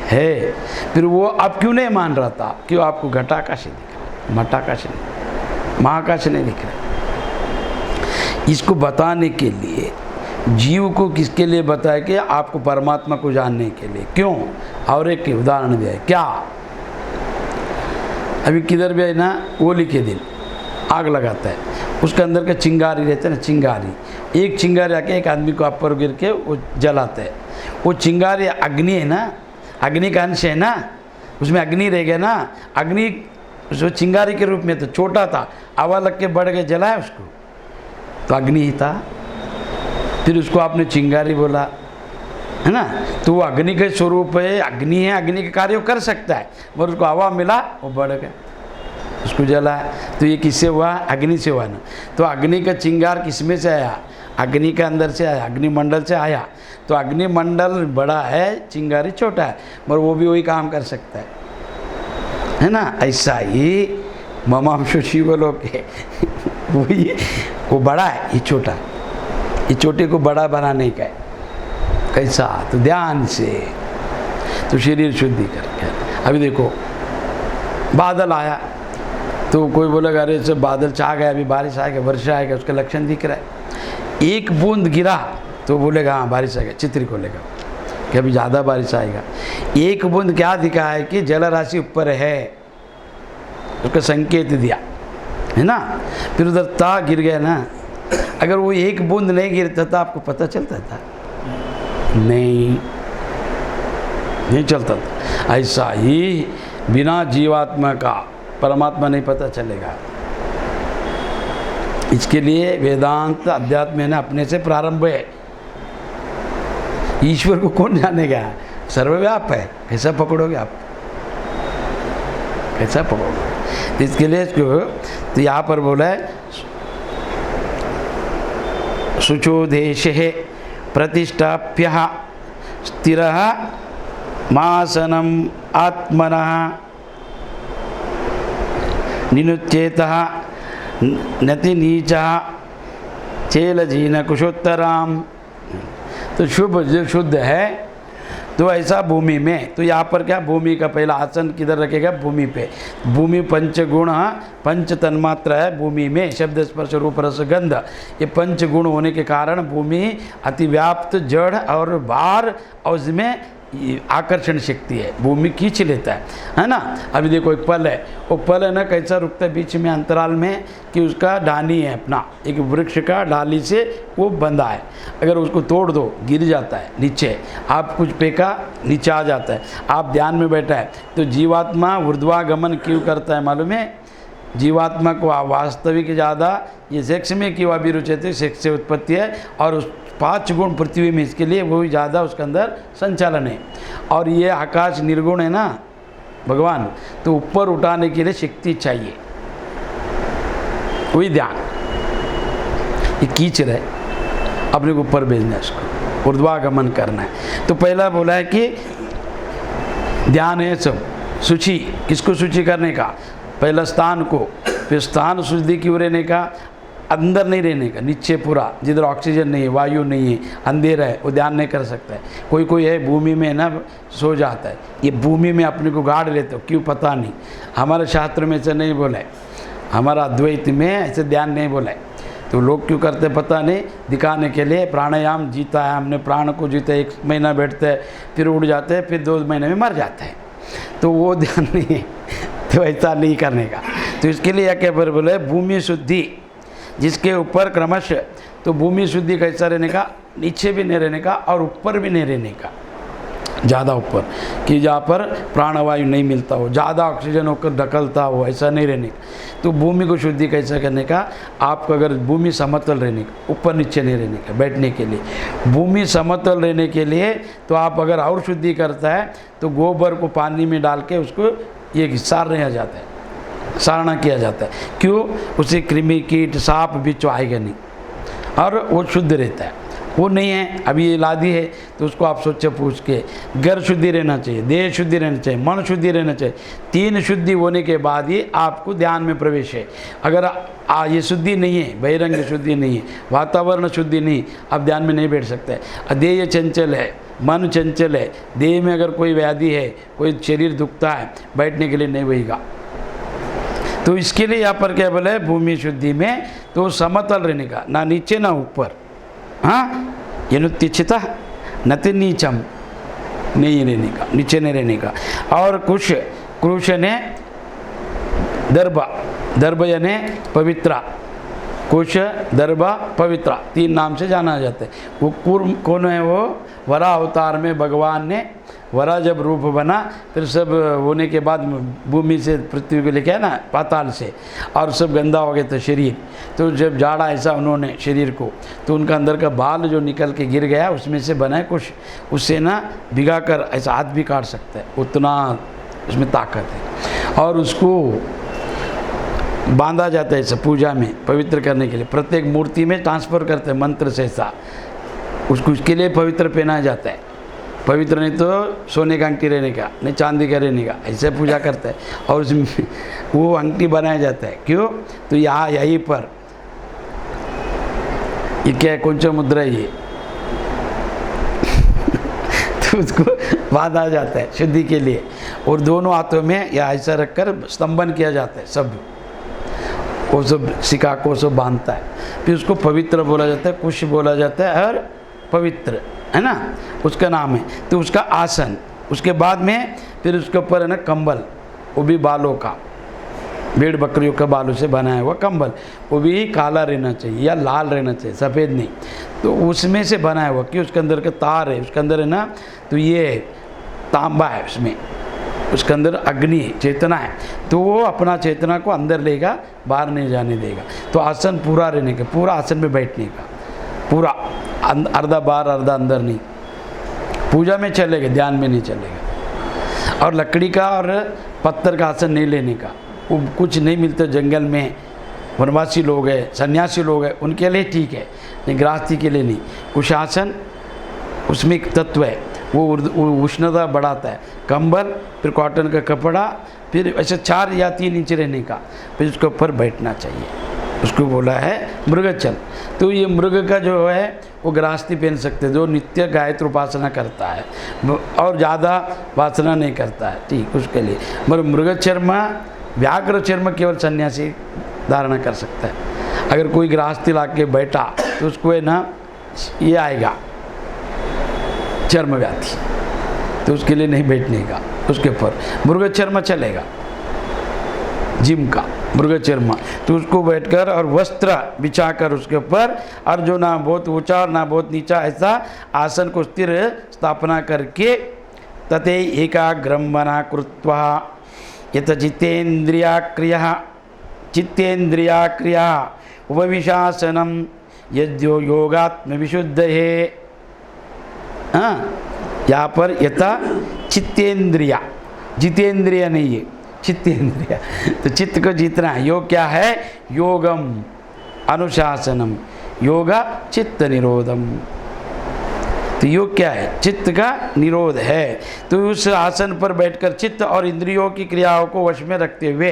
है। फिर वो अब क्यों नहीं मान रहा था, क्यों आपको घटाकाश ही दिख रहा, मटाकाश नहीं, महाकाश नहीं दिख रहा। इसको बताने के लिए जीव को किसके लिए बताया कि आपको परमात्मा को जानने के लिए, क्यों। और एक उदाहरण दिया है, क्या अभी किधर भी है ना, होली के दिन आग लगाता है, उसके अंदर का चिंगारी रहता है ना, चिंगारी, एक चिंगारी आके एक आदमी को ऊपर गिर के वो जलाता है। वो चिंगारी अग्नि है ना, अग्नि का अंश है ना, उसमें अग्नि रह गया ना, अग्नि जो चिंगारी के रूप में तो छोटा था, हवा लग के बढ़ के जलाया उसको, तो अग्नि ही था। फिर उसको आपने चिंगारी बोला, है ना, तो वो अग्नि के स्वरूप है, अग्नि है, अग्नि के कार्य कर सकता है, मगर उसको हवा मिला वो बढ़ गया, उसको जलाया। तो ये किससे हुआ? अग्नि से हुआ ना। तो अग्नि का चिंगार किस में से आया? अग्नि के अंदर से आया, अग्निमंडल से आया। तो अग्निमंडल बड़ा है, चिंगारी छोटा है, मगर वो भी वही काम कर सकता है ना। ऐसा ही ममांशु शिवलोके वही, वो बड़ा है, ये छोटा है, ये छोटे को बड़ा बनाने का है। कैसा? तो ध्यान से, तो शरीर शुद्धि करके। अभी देखो बादल आया तो कोई बोलेगा अरे सब बादल छा गया, अभी बारिश आएगा, वर्षा आएगा, उसका लक्षण दिख रहा है। एक बूंद गिरा तो बोलेगा हाँ बारिश आएगा, चित्र को लेगा कि अभी ज़्यादा बारिश आएगा। एक बूंद क्या दिखा है कि जल राशि ऊपर है, उसका संकेत दिया, है ना। फिर उधर ता गिर गया ना, अगर वो एक बूंद नहीं गिरता था आपको पता चलता था? नहीं चलता था। ऐसा ही बिना जीवात्मा का परमात्मा नहीं पता चलेगा। इसके लिए वेदांत अध्यात्म ने अपने से प्रारंभ है। ईश्वर को कौन जानेगा? सर्वव्याप है, कैसा पकड़ोगे आप? कैसा पकड़ोगे? तो इसके लिए इसको तो यहाँ पर बोला है शुचोदेशे प्रतिष्ठाप्य स्थिर मासनम आत्मनः निनुच्चेतः नति नीचः चेलजीन कुशोत्तराम। तो शुभ जो शुद्ध है तो ऐसा भूमि में, तो यहाँ पर क्या भूमि का पहला आसन किधर रखेगा? भूमि पे। भूमि पंच गुण पंच तन्मात्रा है भूमि में, शब्द स्पर्श रूप रस गंध, ये पंच गुण होने के कारण भूमि अतिव्याप्त जड़ और भार और उसमें आकर्षण शक्ति है, भूमि खींच लेता है ना। अभी देखो एक पल है, वो पल है ना कैसा रुकता है बीच में अंतराल में कि उसका डाली है अपना, एक वृक्ष का डाली से वो बंधा है, अगर उसको तोड़ दो गिर जाता है नीचे, आप कुछ फेंका नीचे आ जाता है। आप ध्यान में बैठा है तो जीवात्मा ऊर्ध्वागमन क्यों करता है मालूम है? जीवात्मा को वास्तविक ज़्यादा ये सेक्स में क्यों अभिरुचित है? सेक्स से उत्पत्ति है और उस 5 गुण पृथ्वी में, इसके लिए वो ज़्यादा उसके अंदर संचालन है। और ये आकाश निर्गुण है ना भगवान, तो ऊपर उठाने के लिए शक्ति चाहिए, वही ध्यान। ये कीच रहे अपने को ऊपर भेजना है, उसको ऊर्ध्वागमन करना है। तो पहला बोला है कि ध्यान है सब सूची, किसको सूची करने का? पहला स्थान को, फिर स्थान शुद्धि क्यों रहने का? अंदर नहीं रहने का, नीचे पूरा जिधर ऑक्सीजन नहीं है, वायु नहीं है, अंधेरा है, वो ध्यान नहीं कर सकता है। कोई कोई है भूमि में ना सो जाता है, ये भूमि में अपने को गाड़ लेते हो, क्यों पता नहीं। हमारे शास्त्र में ऐसे नहीं बोला है, हमारा अद्वैत में ऐसे ध्यान नहीं बोला है। तो लोग क्यों करते पता नहीं, दिखाने के लिए। प्राणायाम जीता है, हमने प्राण को जीता है, 1 महीना बैठते हैं, फिर उड़ जाते हैं, फिर 2 महीने में मर जाते हैं, तो वो ध्यान नहीं है, तो ऐसा नहीं करने का। तो इसके लिए क्या बोले भूमि शुद्धि, जिसके ऊपर क्रमशः, तो भूमि शुद्धि कैसा रहने का? नीचे भी नहीं रहने का और ऊपर भी नहीं रहने का, ज़्यादा ऊपर कि जहाँ पर प्राणवायु नहीं मिलता हो, ज़्यादा ऑक्सीजन होकर ढकलता हो, ऐसा नहीं रहने का। तो भूमि को शुद्धि कैसा करने का? आपको अगर भूमि समतल रहने का, ऊपर नीचे नहीं रहने का, बैठने के लिए भूमि समतल रहने के लिए, तो आप अगर और शुद्धि करता है तो गोबर को पानी में डाल के उसको ये सारने जाता है, सारना किया जाता है। क्यों? उसे कृमि कीट सांप बिच्छू आएगा नहीं और वो शुद्ध रहता है। वो नहीं है, अभी ये लादी है तो उसको आप स्वच्छ पूछ के, घर शुद्धि रहना चाहिए, देह शुद्धि रहना चाहिए, मन शुद्धि रहना चाहिए। 3 शुद्धि होने के बाद ही आपको ध्यान में प्रवेश है। अगर ये शुद्धि नहीं है, बहिरंग शुद्धि नहीं है, वातावरण शुद्धि नहीं, आप ध्यान में नहीं बैठ सकते। देह चंचल है, मन चंचल है, देह में अगर कोई व्याधि है, कोई शरीर दुखता है, बैठने के लिए नहीं बहेगा। तो इसके लिए यहाँ पर क्या बोले भूमि शुद्धि में, तो समतल रहने का, ना नीचे ना ऊपर। हाँ, ये नुतिचिता नति नीचम, नहीं रहने का, नीचे नहीं रहने का। और कुश ने दर्भा, दर्भ यानी पवित्रा, कुश, दर्भा, पवित्रा, 3 नाम से जाना जाता है। वो कूर्म कौन है? वो वरा अवतार में भगवान ने वरा जब रूप बना, फिर सब होने के बाद भूमि से पृथ्वी को लेके है ना, पाताल से, और सब गंदा हो गया था शरीर। तो जब झाड़ा ऐसा उन्होंने शरीर को, तो उनका अंदर का बाल जो निकल के गिर गया, उसमें से बना है कुछ, उससे ना भिगा कर ऐसा हाथ भी काट सकता है, उतना उसमें ताकत है। और उसको बांधा जाता है ऐसा पूजा में पवित्र करने के लिए, प्रत्येक मूर्ति में ट्रांसफ़र करते हैं मंत्र से ऐसा, उसके लिए पवित्र पहनाया जाता है। पवित्र नहीं तो सोने का अंगठी रहने का, नहीं चांदी का रहने का, ऐसे पूजा करते हैं। और उसमें वो अंगठी बनाया जाता है, क्यों? तो यहाँ यहीं पर ये क्या है, कौन सा मुद्रा है ये तो उसको बांधा जाता है शुद्धि के लिए, और दोनों हाथों में या ऐसा रखकर स्तंभन किया जाता है, सब वो सब सिका को सब बांधता है। फिर उसको पवित्र बोला जाता है, कुश बोला जाता है, और पवित्र है ना उसका नाम है। तो उसका आसन, उसके बाद में फिर उसके ऊपर है ना कंबल, वो भी बालों का, भेड़ बकरियों के बालों से बनाया हुआ कंबल, वो भी काला रहना चाहिए या लाल रहना चाहिए, सफ़ेद नहीं। तो उसमें से बनाया हुआ कि उसके अंदर के तार है, उसके अंदर है ना, तो ये तांबा है उसमें, उसके अंदर अग्नि है, चेतना है, तो वो अपना चेतना को अंदर लेगा, बाहर नहीं जाने देगा। तो आसन पूरा रहने का, पूरा आसन में बैठने का, पूरा अर्धा बाहर अर्धा अंदर नहीं, पूजा में चलेगा, ध्यान में नहीं चलेगा। और लकड़ी का और पत्थर का आसन नहीं लेने का, वो कुछ नहीं मिलता जंगल में, वनवासी लोग हैं, सन्यासी लोग हैं, उनके लिए ठीक है, नहीं गृहस्थी के लिए नहीं। कुछ आसन उसमें एक तत्व है, वो उष्णता बढ़ाता है, कंबल, फिर कॉटन का कपड़ा, फिर ऐसे 4 या 3 इंच रहने का, फिर उसके ऊपर बैठना चाहिए, उसको बोला है मृगचल। तो ये मृग का जो है वो गृहस्थी पहन सकते हैं, जो नित्य गायत्री उपासना करता है और ज़्यादा वासना नहीं करता है, ठीक, उसके लिए। मगर मृग चर्म, व्याघ्र चर्म केवल सन्यासी धारणा कर सकता है। अगर कोई गृहस्थी ला के बैठा तो उसको है ना ये आएगा चर्म व्याधि, तो उसके लिए नहीं बैठने का, उसके ऊपर मृग चर्म चलेगा, जिम का मृग चर्म, तो उसको बैठकर और वस्त्र बिछाकर उसके ऊपर, और जो ना बहुत ऊंचा और ना बहुत नीचा, ऐसा आसन को स्थिर स्थापना करके, तते एकाग्रम बना कृत्वा यत चित्तेन्द्रिया उपविशासनम यद्यो योगात्म विशुद्ध है। हाँ, यहाँ पर यथा चित्तेन्द्रिया, जितेंद्रिय नहीं है, चित्तेंद्रिय, तो चित्त को जीतना है। योग क्या है? योगम अनुशासनम, योगा चित्त निरोधम। तो योग क्या है? चित्त का निरोध है। तो उस आसन पर बैठकर चित्त और इंद्रियों की क्रियाओं को वश में रखते हुए,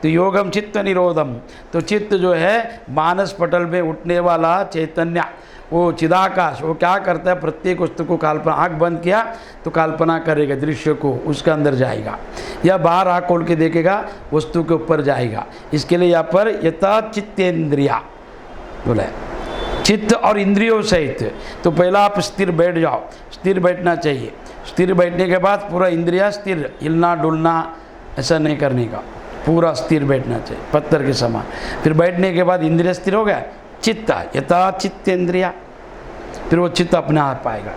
तो योगम चित्त निरोधम, तो चित्त जो है मानस पटल में उठने वाला चैतन्य, वो चिदाकाश, वो क्या करता है? प्रत्येक वस्तु को कल्पना, आँख बंद किया तो कल्पना करेगा दृश्य को, उसके अंदर जाएगा, या बाहर आँख खोल के देखेगा वस्तु के ऊपर जाएगा। इसके लिए यहाँ पर यथा चित्तेंद्रिया बोला है, चित्त और इंद्रियों सहित। तो पहला आप स्थिर बैठ जाओ, स्थिर बैठना चाहिए। स्थिर बैठने के बाद पूरा इंद्रिया स्थिर, हिलना डुलना ऐसा नहीं करने का, पूरा स्थिर बैठना चाहिए पत्थर के समान। फिर बैठने के बाद इंद्रिय स्थिर हो गया, चित्त यथा चित्तेंद्रिया, फिर वो चित्त अपने आप आएगा।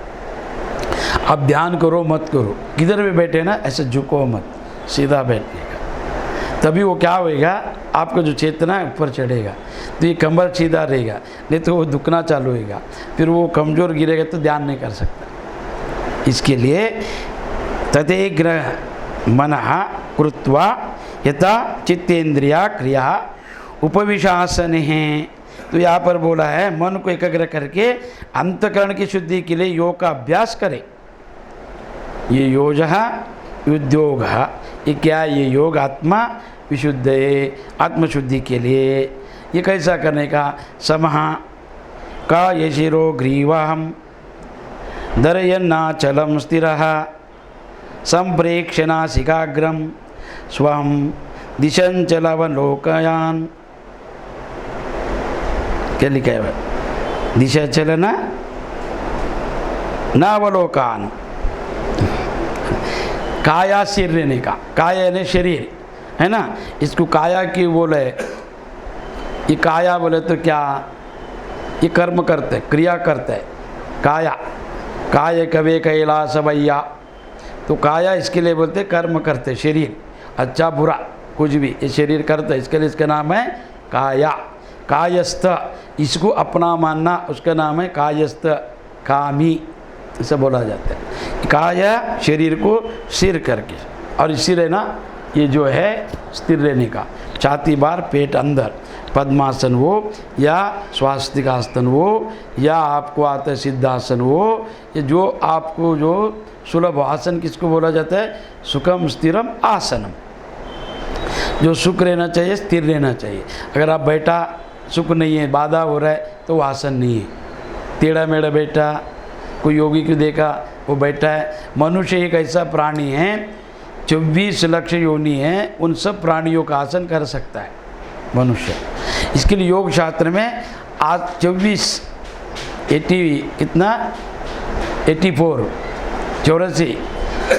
अब ध्यान करो मत करो, किधर भी बैठे ना ऐसे झुको मत, सीधा बैठने का, तभी वो क्या होएगा, आपका जो चेतना है ऊपर चढ़ेगा, तो ये कमर सीधा रहेगा, नहीं तो वो दुखना चालू होएगा, फिर वो कमज़ोर गिरेगा तो ध्यान नहीं कर सकता। इसके लिए तदेग्रह मनः कृत्वा यथा चित्तेंद्रिया क्रिया उपविशासन है। तो यहाँ पर बोला है मन को एकाग्र करके अंतकरण की शुद्धि के लिए योग का अभ्यास करें। ये योजः उद्योग, ये क्या? ये योग आत्मा विशुद्ध है, आत्मशुद्धि के लिए। ये कैसा करने का? समः का यशिरो ग्रीवाहम दरयन्नाचलं स्थिरः संप्रेक्ष्य नासिकाग्रम स्वहं दिशंचलवलोकयान। क्या लिखा है? दिशा चलना नावलोकान, काया सिर रहने का, काया यानी शरीर, है ना। इसको काया की बोले, ये काया बोले तो क्या, ये कर्म करते, क्रिया करते, काया, काय कवे कैलास भैया, तो काया इसके लिए बोलते कर्म करते, शरीर अच्छा बुरा कुछ भी ये शरीर करते, इसके लिए इसका नाम है काया। कायस्थ, इसको अपना मानना, उसका नाम है कायस्थ, कामी, ऐसा बोला जाता है। काया शरीर को स्थिर करके, और स्थिर है ना, ये जो है स्थिर रहने का, छाती बाहर पेट अंदर, पद्मासन हो या स्वास्तिकासन हो या आपको आता है सिद्धासन हो, ये जो आपको जो सुलभ आसन किसको बोला जाता है, सुखम स्थिरम आसनम, जो सुख रहना चाहिए, स्थिर रहना चाहिए। अगर आप बैठा सुख नहीं है, बाधा हो रहा है, तो वो आसन नहीं है। टेढ़ा मेढ़ा बैठा, कोई योगी को देखा वो बैठा है। मनुष्य एक ऐसा प्राणी है, 24 लाख योनि है, उन सब प्राणियों का आसन कर सकता है मनुष्य। इसके लिए योग शास्त्र में आज 84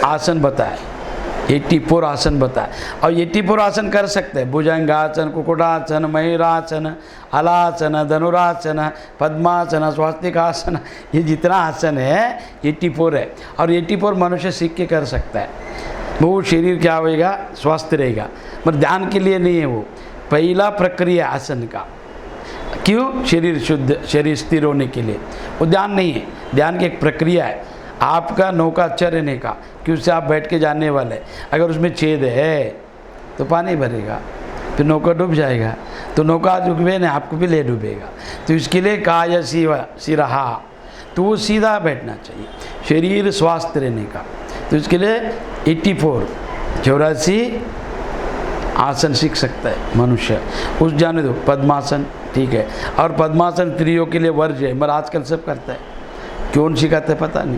आसन बताए, 84 आसन बताए, और 84 आसन कर सकते हैं। भुजंगासन, कुकुटासन, मयूरासन, हलासन, धनुरासन, पद्मासन, स्वास्तिकासन, ये जितना आसन है 84 है, और 84 मनुष्य सीख के कर सकता है। वो शरीर क्या होएगा, स्वस्थ रहेगा, पर ध्यान के लिए नहीं है वो, पहला प्रक्रिया आसन का। क्यों, शरीर शुद्ध, शरीर स्थिर होने के लिए, वो ध्यान नहीं है, ध्यान की एक प्रक्रिया है। आपका नौका अच्छा रहने का, कि उससे आप बैठ के जाने वाले, अगर उसमें छेद है तो पानी भरेगा, फिर नौका डूब जाएगा, तो नौका डूबे ना, आपको भी ले डूबेगा। तो इसके लिए काय सिरहा, तो वो सीधा बैठना चाहिए, शरीर स्वास्थ्य रहने का। तो इसके लिए 84 आसन सीख सकता है मनुष्य, उस जाने दो। पद्मासन ठीक है, और पद्मासन स्त्रियों के लिए वर्ज है, मगर आजकल सब करता है, क्यों सिखाते है पता नहीं।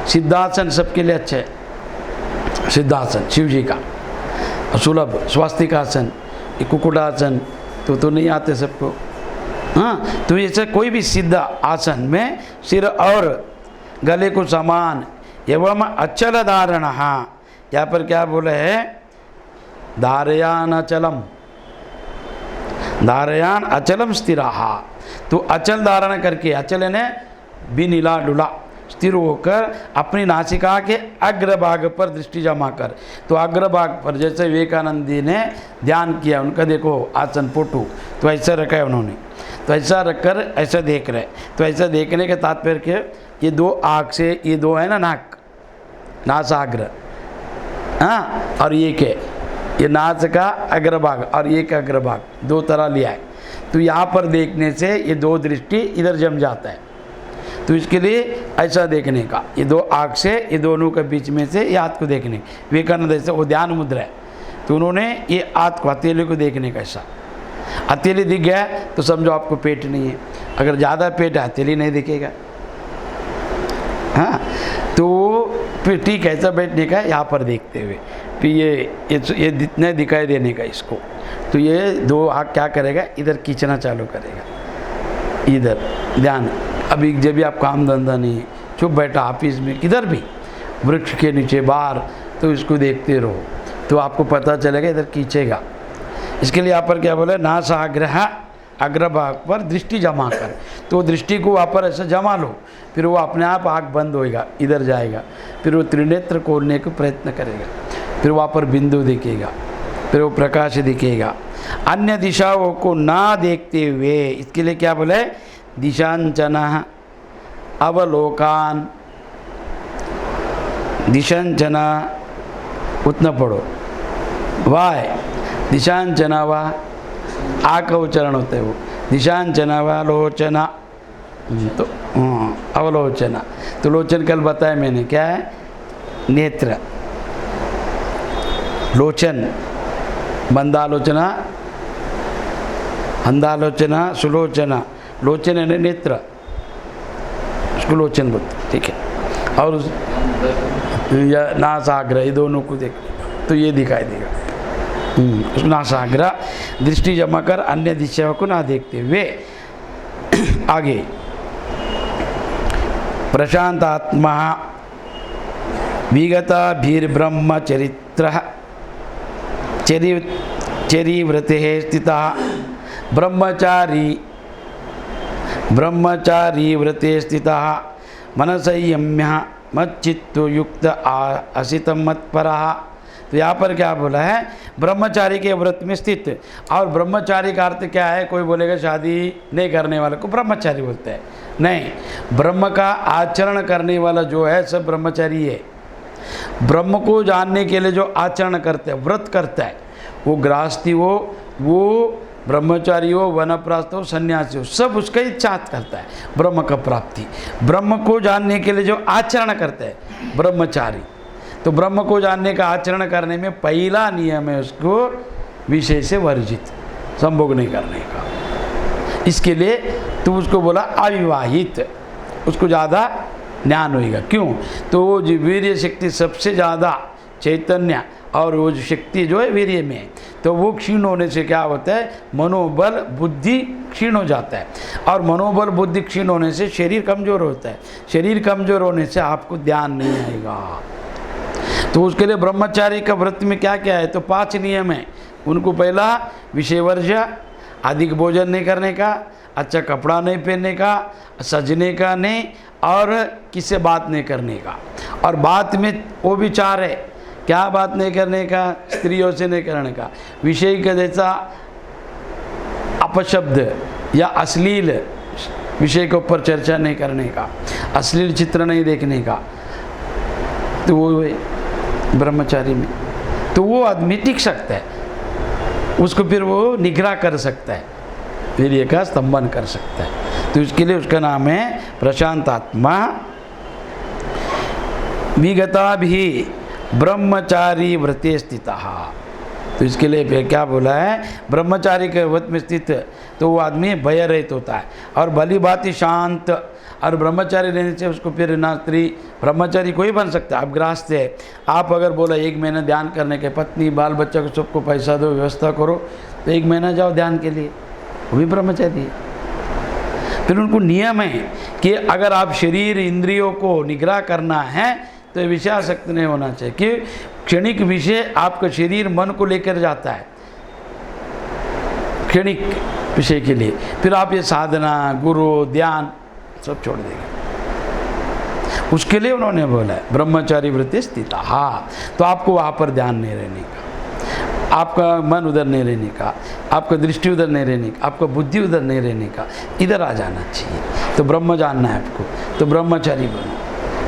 सिद्धासन सबके लिए अच्छा है, सिद्धासन शिव जी का सुलभ। स्वास्तिकासन, कुकुटासन तो नहीं आते सबको, हाँ। तो ऐसे कोई भी सिद्ध आसन में सिर और गले को समान एवं अचल धारण, यहाँ पर क्या बोले है, धारयान अचलम, धारयान अचलम स्थिराहा, तो अचल धारण करके, अचल ने बिन हिला डुला, स्थिर होकर अपनी नासिका के अग्रभाग पर दृष्टि जमा कर। तो अग्रभाग पर जैसे विवेकानंद जी ने ध्यान किया, उनका देखो आसन पोटू, तो ऐसा रखा है उन्होंने, तो ऐसा रखकर ऐसा देख रहे। तो ऐसा देखने के तात्पर्य के, ये दो आँख से, ये दो है ना नाक, नासाग्र, हाँ, और ये के, ये नास का अग्रभाग और ये का अग्रभाग, दो तरह लिया है। तो यहाँ पर देखने से ये दो दृष्टि इधर जम जाता है, तो इसके लिए ऐसा देखने का, ये दो आँख से, ये दोनों के बीच में से ये हाथ को देखने। विवेकानंद ऐसे, वो ध्यान मुद्रा है, तो उन्होंने ये हाथ को, हथेली को देखने का ऐसा। हथेली दिख गया तो समझो आपको पेट नहीं है, अगर ज़्यादा पेट है हथेली नहीं दिखेगा, हाँ। तो फिर ठीक है, ऐसा बैठने का, यहाँ पर देखते हुए, फिर ये जितने दिखाई देने का इसको, तो ये दो हाथ क्या करेगा, इधर खींचना चालू करेगा, इधर ध्यान। अभी जब भी आप काम धंधा नहीं, चुप बैठा ऑफिस में, किधर भी, वृक्ष के नीचे बाहर, तो इसको देखते रहो, तो आपको पता चलेगा इधर खींचेगा। इसके लिए यहाँ पर क्या बोले, नासाग्रह, अग्रभाग पर दृष्टि जमा कर, तो दृष्टि को वहाँ पर ऐसा जमा लो, फिर वो अपने आप आँख बंद होएगा, इधर जाएगा, फिर वो त्रिनेत्र खोलने को प्रयत्न करेगा, फिर वहाँ पर बिंदु दिखेगा, फिर वो प्रकाश दिखेगा। अन्य दिशाओं को ना देखते हुए, इसके लिए क्या बोले, दिशांचन अवलोकान, दिशांचन उतना पढ़ो, वाय दिशांचन वा, आ का उच्चारण होता है वो, दिशांचन वालोचना, तो अवलोचना, तो लोचन कल बताया मैंने, क्या है, नेत्र, लोचन, बंदालोचना, अंधालोचना, सुलोचना, लोचन है नेत्र, उसको लोचन बोलते, ठीक है। और या नासाग्र, ये दोनों को देख, तो ये दिखाई देगा, उसको नासाग्र, दृष्टि जमा कर अन्य दिशाओं को ना देखते हुए। आगे, प्रशांतात्मा विगता भीर्ब्रह्मचरित्र चरीव्रते स्थितः ब्रह्मचारी व्रते स्थितः मनसंयम्य मच्चित्तो युक्त असितम मत्परः। तो यहाँ पर क्या बोला है, ब्रह्मचारी के व्रत में स्थित। और ब्रह्मचारी का अर्थ क्या है, कोई बोलेगा शादी नहीं करने वाले को ब्रह्मचारी बोलते हैं, नहीं, ब्रह्म का आचरण करने वाला जो है सब ब्रह्मचारी है। ब्रह्म को जानने के लिए जो आचरण करते हैं, व्रत करता है, वो गृहस्थी हो, वो ब्रह्मचारी हो, वनप्रस्थ हो, सन्यासी हो, सब उसका ही चाहत करता है ब्रह्म का प्राप्ति। ब्रह्म को जानने के लिए जो आचरण करते हैं ब्रह्मचारी, तो ब्रह्म को जानने का आचरण करने में पहला नियम है उसको विषय से वर्जित, संभोग नहीं करने का। इसके लिए तो उसको बोला अविवाहित, उसको ज़्यादा ज्ञान होएगा। क्यों? तो वो जो वीर्य शक्ति सबसे ज़्यादा चैतन्य और वो जो शक्ति जो है वीर्य में, तो वो क्षीण होने से क्या होता है, मनोबल बुद्धि क्षीण हो जाता है। और मनोबल बुद्धि क्षीण होने से शरीर कमज़ोर होता है। शरीर कमज़ोर होने से आपको ध्यान नहीं आएगा। तो उसके लिए ब्रह्मचारी का व्रत में क्या क्या है, तो 5 नियम है उनको। पहला विषय वर्ज्य, अधिक भोजन नहीं करने का, अच्छा कपड़ा नहीं पहनने का, सजने का नहीं, और किससे बात नहीं करने का। और बात में वो भी 4 है, क्या बात नहीं करने का, स्त्रियों से नहीं करने का, विषय का जैसा अपशब्द या अश्लील विषय के ऊपर चर्चा नहीं करने का, अश्लील चित्र नहीं देखने का। तो वो ब्रह्मचारी में तो वो आदमी टिक सकता है, उसको फिर वो निग्रह कर सकता है, वीर्य का स्तंभन कर सकता है। तो इसके लिए उसका नाम है प्रशांत आत्मा। विगता भी ब्रह्मचारी व्रते स्थितः। तो इसके लिए फिर क्या बोला है, ब्रह्मचारी के व्रत में स्थित तो वो आदमी भय रहित होता है और भली भांति शांत। और ब्रह्मचारी रहने से उसको फिर ना स्त्री, ब्रह्मचारी कोई बन सकता है। आप गृहस्थ है, आप अगर बोला 1 महीना ध्यान करने के, पत्नी बाल बच्चा को सबको पैसा दो, व्यवस्था करो, तो 1 महीना जाओ ध्यान के लिए, वो भी ब्रह्मचारी है। फिर उनको नियम है कि अगर आप शरीर इंद्रियों को निग्रह करना है तो विषयासक्त नहीं होना चाहिए, कि क्षणिक विषय आपका शरीर मन को लेकर जाता है क्षणिक विषय के लिए। फिर आप ये साधना, गुरु, ध्यान सब छोड़ देंगे। उसके लिए उन्होंने बोला है ब्रह्मचारी व्रते स्थितः। हाँ, तो आपको वहाँ पर ध्यान नहीं रहने का, आपका मन उधर नहीं रहने का, आपका दृष्टि उधर नहीं रहने का, आपका बुद्धि उधर नहीं रहने का, इधर आ जाना चाहिए। तो ब्रह्म जानना है आपको, तो ब्रह्मचारी बनो।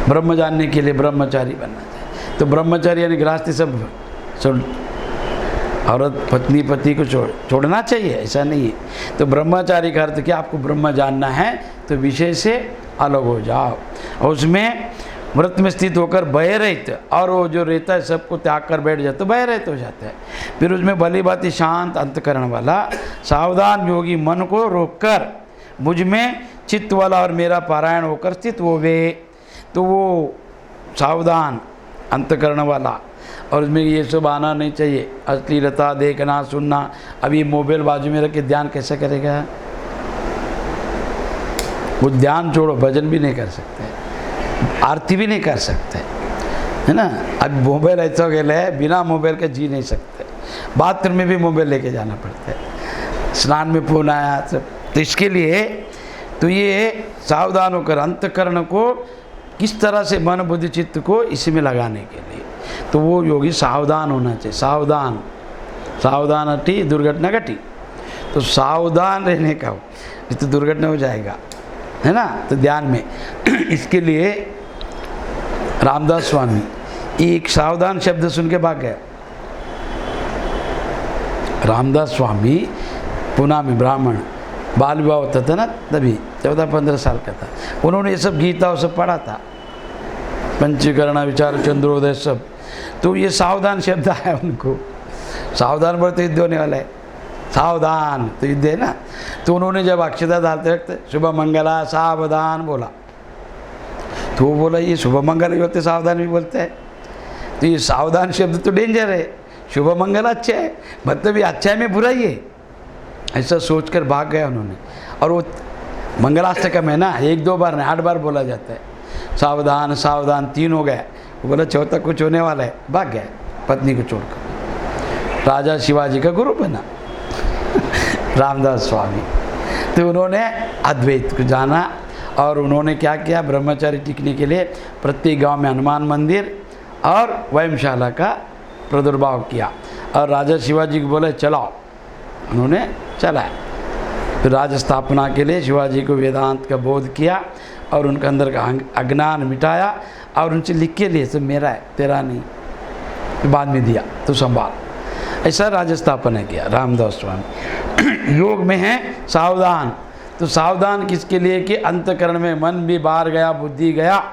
ब्रह्म जानने के लिए ब्रह्मचारी बनना चाहिए। तो ब्रह्मचारी यानी गृहस्थी सब औरत पत्नी पति को छोड़ना चाहिए, ऐसा नहीं है। तो ब्रह्मचारी का अर्थ क्या, आपको ब्रह्म जानना है तो विषय से अलग हो जाओ, और उसमें व्रत में स्थित होकर भय रहित, और वो जो रहता है सबको त्याग कर बैठ जाता है, भय रहित हो जाता है। फिर उसमें भली भांति शांत अंतकरण वाला सावधान योगी मन को रोककर मुझ में चित्त वाला और मेरा पारायण होकर स्थित हो वे। तो वो सावधान अंतकरण वाला, और उसमें ये सब आना नहीं चाहिए, अश्लीलता देखना सुनना। अभी मोबाइल बाजू में रख के ध्यान कैसे करेगा, वो ध्यान छोड़ो, भजन भी नहीं कर सकते, आरती भी नहीं कर सकते, है ना। अब मोबाइल ऐसा हो गया है, बिना मोबाइल के जी नहीं सकते, बाथरूम में भी मोबाइल लेके जाना पड़ता है, स्नान में फोन आया सब। तो इसके लिए तो ये सावधान होकर अंतकरण को किस तरह से मन बुद्धि चित्त को इसमें लगाने के लिए, तो वो योगी सावधान होना चाहिए। सावधान, सावधान हटी दुर्घटना घटी, तो सावधान रहने का हो, नहीं तो दुर्घटना हो जाएगा, है ना। तो ध्यान में इसके लिए रामदास स्वामी एक सावधान शब्द सुन के भाग गया। रामदास स्वामी पुणे में ब्राह्मण, बाल विवाह होता था ना, तभी 14-15 साल का था। उन्होंने ये सब गीता और सब पढ़ा था, पंचीकरण विचार चंद्रोदय सब। तो ये सावधान शब्द आया उनको, सावधान बोलते युद्ध होने वाला है, सावधान तो युद्ध है ना। तो उन्होंने जब अक्षता डालते वक्त शुभ मंगला सावधान बोला, तो वो बोला ये शुभ मंगल भी बोलते, सावधान भी बोलते हैं। तो ये सावधान शब्द तो डेंजर है, शुभ मंगल अच्छा है, मतलब ये अच्छा है में बुराई है, ऐसा सोचकर भाग गया उन्होंने। और वो मंगलाष्टकम है ना, 1-2 बार नहीं 8 बार बोला जाता है, सावधान सावधान, 3 हो गया। वो बोला चौथा कुछ होने वाला है, भाग गया पत्नी को छोड़कर। राजा शिवाजी का गुरु बना रामदास स्वामी। तो उन्होंने अद्वैत को जाना और उन्होंने क्या किया, ब्रह्मचारी टिकने के लिए प्रत्येक गांव में हनुमान मंदिर और व्यायामशाला का प्रादुर्भाव किया और राजा शिवाजी को बोले चलाओ, उन्होंने चलाया। फिर राज स्थापना के लिए शिवाजी को वेदांत का बोध किया और उनके अंदर का अज्ञान मिटाया और उनसे लिख के लिए सब मेरा है तेरा नहीं, बाद में दिया तो संभाल। ऐसा राज स्थापना किया रामदास स्वामी। योग में है सावधान, तो सावधान किसके लिए कि अंतकरण में मन भी बाहर गया, बुद्धि गया,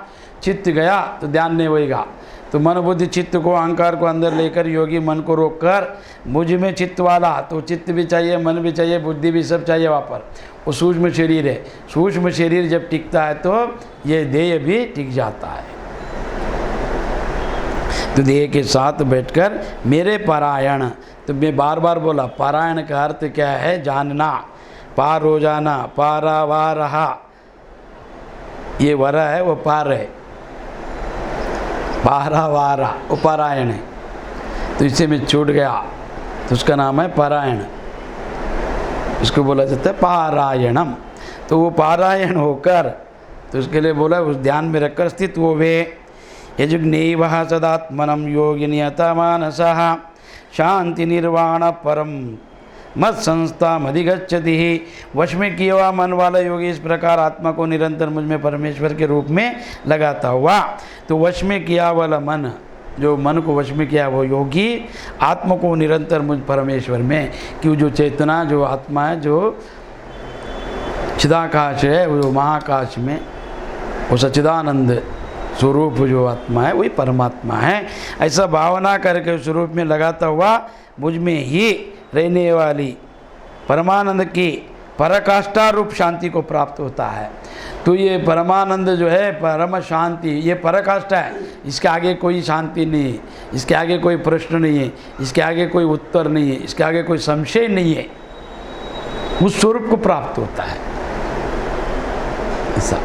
चित्त गया तो ध्यान नहीं होएगा। तो मन बुद्धि चित्त को अहंकार को अंदर लेकर योगी मन को रोककर मुझ में चित्त वाला, तो चित्त भी चाहिए, मन भी चाहिए, बुद्धि भी सब चाहिए वहाँ पर। वो सूक्ष्म शरीर है, सूक्ष्म शरीर जब टिकता है तो ये देह भी टिक जाता है। तो देह के साथ बैठकर मेरे पारायण, तो मैं बार बार बोला पारायण का अर्थ क्या है, जानना, पार हो जाना, पारा वा रहा, ये वरा है वो पार है, पारा वारा वो पारायण है। तो इससे मैं छूट गया तो उसका नाम है पारायण, इसको बोला जाता है पारायणम। तो वो पारायण होकर तो उसके लिए बोला उस ध्यान में रखकर स्थित हो वे यजुग्नैव सदात्मनम योगिनियता मानसः शांति निर्वाण परम मत संस्था मधिगच्छति। वश में किया हुआ मन वाला योगी इस प्रकार आत्मा को निरंतर मुझ में परमेश्वर के रूप में लगाता हुआ। तो वश में किया वाला मन, जो मन को वश में किया वो योगी आत्मा को निरंतर मुझ परमेश्वर में, कि जो चेतना जो आत्मा है, जो चिदाकाश है, वो महाकाश में वो सच्चिदानंद स्वरूप जो आत्मा है वही परमात्मा है, ऐसा भावना करके उस स्वरूप में लगाता हुआ मुझ में ही रहने वाली परमानंद की पराकाष्ठा रूप शांति को प्राप्त होता है। तो ये परमानंद जो है, परम शांति, ये पराकाष्ठा है, इसके आगे कोई शांति नहीं है, इसके आगे कोई प्रश्न नहीं है, इसके आगे कोई उत्तर नहीं है, इसके आगे कोई संशय नहीं है, उस स्वरूप को प्राप्त होता है ऐसा।